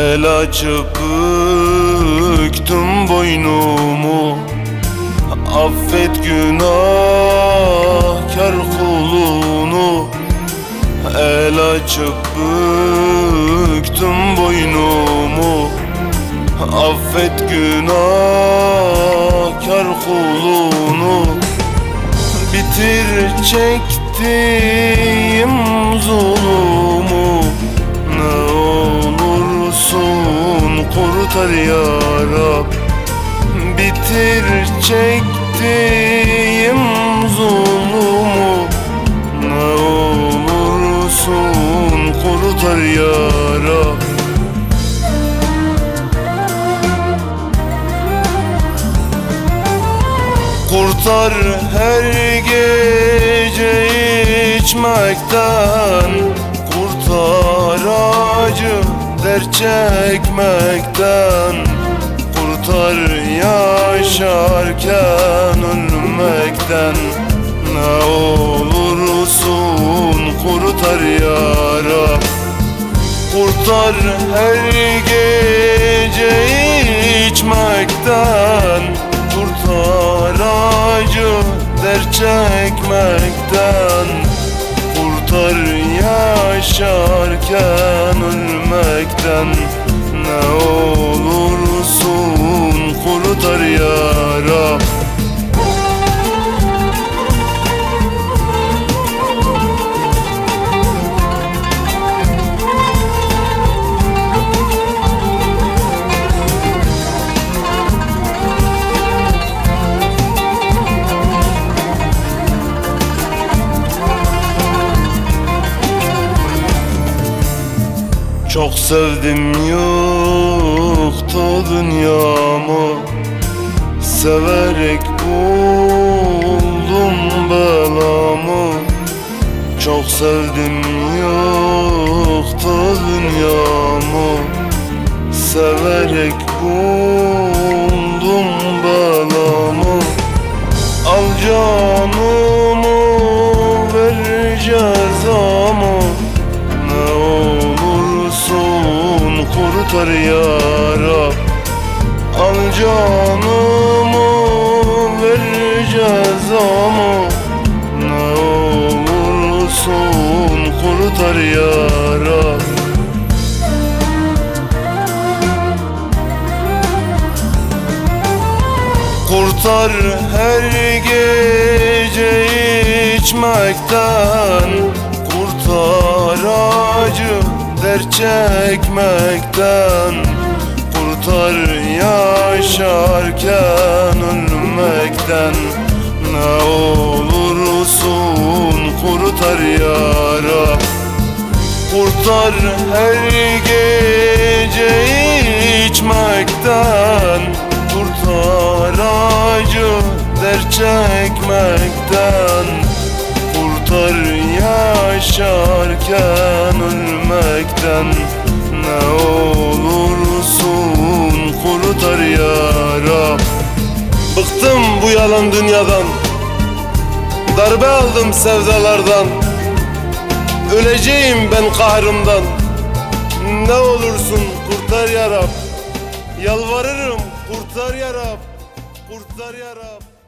El açıp büktüm boynumu, affet günahkar kulunu. El açıp büktüm boynumu, affet günahkar kulunu. Bitir çektiğim zulümü, ne olursun kurtar ya Rab. Bitir çektiğim zulümü, ne olursun kurtar ya Rab. Kurtar her gece içmekten, kurtar acı dert çekmekten. Kurtar yaşarken ölmekten, ne olursun kurtar ya Rab. Kurtar her gece içmekten, kurtar acı dert çekmekten. Kurtar yaşarken ölmekten, ne olursun kurtar ya Rab. Çok sevdim yoktu dünyamı, severek buldum belamı. Çok sevdim yoktu dünyamı, severek buldum belamı. Al canımı ver cezamı, ne olursun kurtar ya Rab. Al canımı ver cezamı, ne olursun kurtar ya Rab. Kurtar her gece içmekten, kurtar acı dert çekmekten. Kurtar yaşarken ölmekten, ne olursun kurtar ya Rab. Kurtar her gece içmekten, kurtar acı dert çekmekten. Kurtar yaşarken ölmekten, ne olursun kurtar ya Rab. Bıktım bu yalan dünyadan, darbe aldım sevdalardan. Öleceğim ben kahrımdan, ne olursun kurtar ya Rab. Yalvarırım kurtar ya Rab, kurtar ya Rab.